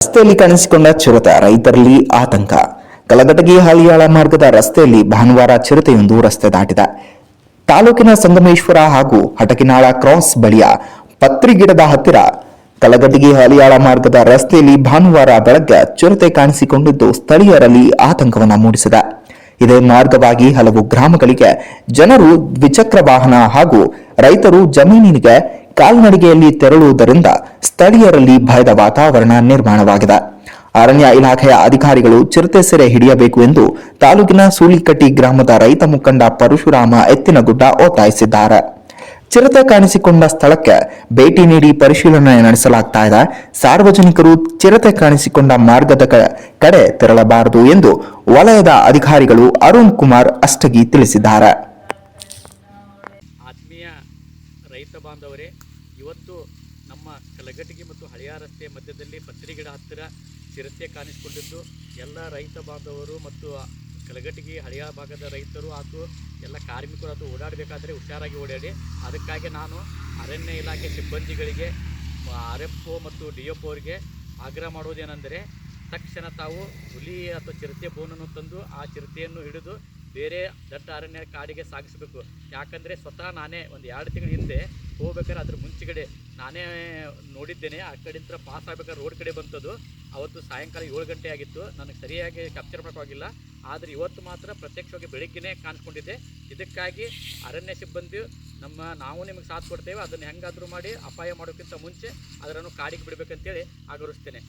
ರಸ್ತೆಯಲ್ಲಿ ಕಾಣಿಸಿಕೊಂಡ ಚಿರತೆ, ರೈತರಲ್ಲಿ ಆತಂಕ. ಕಲಘಟಗಿ ಹಾಲಿಯಾಳ ಮಾರ್ಗದ ರಸ್ತೆಯಲ್ಲಿ ಭಾನುವಾರ ಚಿರತೆಯೊಂದು ರಸ್ತೆ ದಾಟಿದೆ. ತಾಲೂಕಿನ ಸಂಗಮೇಶ್ವರ ಹಾಗೂ ಹಟಕಿನಾಳ ಕ್ರಾಸ್ ಬಳಿಯ ಪತ್ರಿಗಿಡದ ಹತ್ತಿರ ಕಲಘಟಗಿ ಹಾಲಿಯಾಳ ಮಾರ್ಗದ ರಸ್ತೆಯಲ್ಲಿ ಭಾನುವಾರ ಬೆಳಗ್ಗೆ ಚಿರತೆ ಕಾಣಿಸಿಕೊಂಡಿದ್ದು ಸ್ಥಳೀಯರಲ್ಲಿ ಆತಂಕವನ್ನು ಮೂಡಿಸಿದೆ. ಇದೇ ಮಾರ್ಗವಾಗಿ ಹಲವು ಗ್ರಾಮಗಳಿಗೆ ಜನರು ದ್ವಿಚಕ್ರ ವಾಹನ ಹಾಗೂ ರೈತರು ಜಮೀನಿಗೆ ಕಾಲ್ನಡಿಗೆಯಲ್ಲಿ ತೆರಳುವುದರಿಂದ ಸ್ಥಳೀಯರಲ್ಲಿ ಭಯದ ವಾತಾವರಣ ನಿರ್ಮಾಣವಾಗಿದೆ. ಅರಣ್ಯ ಇಲಾಖೆಯ ಅಧಿಕಾರಿಗಳು ಚಿರತೆ ಸೆರೆ ಹಿಡಿಯಬೇಕು ಎಂದು ತಾಲೂಕಿನ ಸೂಲಿಕಟ್ಟಿ ಗ್ರಾಮದ ರೈತ ಮುಖಂಡ ಪರಶುರಾಮ ಎತ್ತಿನಗುಡ್ಡ ಒತ್ತಾಯಿಸಿದ್ದಾರೆ. ಚಿರತೆ ಕಾಣಿಸಿಕೊಂಡ ಸ್ಥಳಕ್ಕೆ ಭೇಟಿ ನೀಡಿ ಪರಿಶೀಲನೆ ನಡೆಸಲಾಗ್ತಾ ಇದೆ. ಸಾರ್ವಜನಿಕರು ಚಿರತೆ ಕಾಣಿಸಿಕೊಂಡ ಮಾರ್ಗದ ಕಡೆ ತೆರಳಬಾರದು ಎಂದು ವಲಯದ ಅಧಿಕಾರಿಗಳು ಅರುಣ್ ಕುಮಾರ್ ಅಷ್ಟಗಿ ತಿಳಿಸಿದ್ದಾರೆ. ಆತ್ಮೀಯ ರೈತ ಬಾಂಧವರೇ, ಇವತ್ತು ನಮ್ಮ ಕಲಘಟಗಿ ಮತ್ತು ಹಳೆಯ ರಸ್ತೆ ಮಧ್ಯದಲ್ಲಿ ಪತ್ರಿಗಿಡ ಹತ್ತಿರ ಚಿರತೆ ಕಾಣಿಸಿಕೊಂಡಿದ್ದು ಎಲ್ಲ ರೈತ ಬಾಂಧವರು ಮತ್ತು ಕಲಘಟಗಿ ಹಳೆಯ ಭಾಗದ ರೈತರು ಹಾಗೂ ಎಲ್ಲ ಕಾರ್ಮಿಕರು ಅದು ಓಡಾಡಬೇಕಾದ್ರೆ ಹುಷಾರಾಗಿ ಓಡಾಡಿ. ಅದಕ್ಕಾಗಿ ನಾನು ಅರಣ್ಯ ಇಲಾಖೆ ಸಿಬ್ಬಂದಿಗಳಿಗೆ RFO ಮತ್ತು DFO ಅವರಿಗೆ ಆಗ್ರಹ ಮಾಡುವುದೇನೆಂದರೆ, ತಕ್ಷಣ ತಾವು ಹುಲಿ ಅಥವಾ ಚಿರತೆ ಬೋನನ್ನು ತಂದು ಆ ಚಿರತೆಯನ್ನು ಹಿಡಿದು ಬೇರೆ ದಟ್ಟ ಅರಣ್ಯ ಕಾಡಿಗೆ ಸಾಗಿಸಬೇಕು. ಯಾಕಂದರೆ ಸ್ವತಃ ನಾನೇ ಒಂದು 2 ತಿಂಗಳ ಹಿಂದೆ ಹೋಗ್ಬೇಕಾದ್ರೆ ಅದ್ರ ಮುಂಚೆಗಡೆ ನಾನೇ ನೋಡಿದ್ದೇನೆ. ಆ ಕಡೆಯಿಂದ ಪಾಸ್ ಆಗ್ಬೇಕಾದ್ರೆ ರೋಡ್ ಕಡೆ ಬಂತದ್ದು. ಅವತ್ತು ಸಾಯಂಕಾಲ 7 ಗಂಟೆ ಆಗಿತ್ತು. ನನಗೆ ಸರಿಯಾಗಿ ಕ್ಯಾಪ್ಚರ್ ಮಾಡೋಕ್ಕಾಗಿಲ್ಲ. ಆದರೆ ಇವತ್ತು ಮಾತ್ರ ಪ್ರತ್ಯಕ್ಷವಾಗಿ ಬೆಳಗ್ಗೆನೇ ಕಾಣಿಸ್ಕೊಂಡಿದ್ದೆ. ಇದಕ್ಕಾಗಿ ಅರಣ್ಯ ಸಿಬ್ಬಂದಿ ನಾವು ನಿಮಗೆ ಸಾಥ್ ಕೊಡ್ತೇವೆ. ಅದನ್ನು ಹೆಂಗಾದರೂ ಮಾಡಿ ಅಪಾಯ ಮಾಡೋಕ್ಕಿಂತ ಮುಂಚೆ ಅದನ್ನು ಕಾಡಿಗೆ ಬಿಡಬೇಕಂತೇಳಿ ಆಗ್ರಹಿಸ್ತೇನೆ.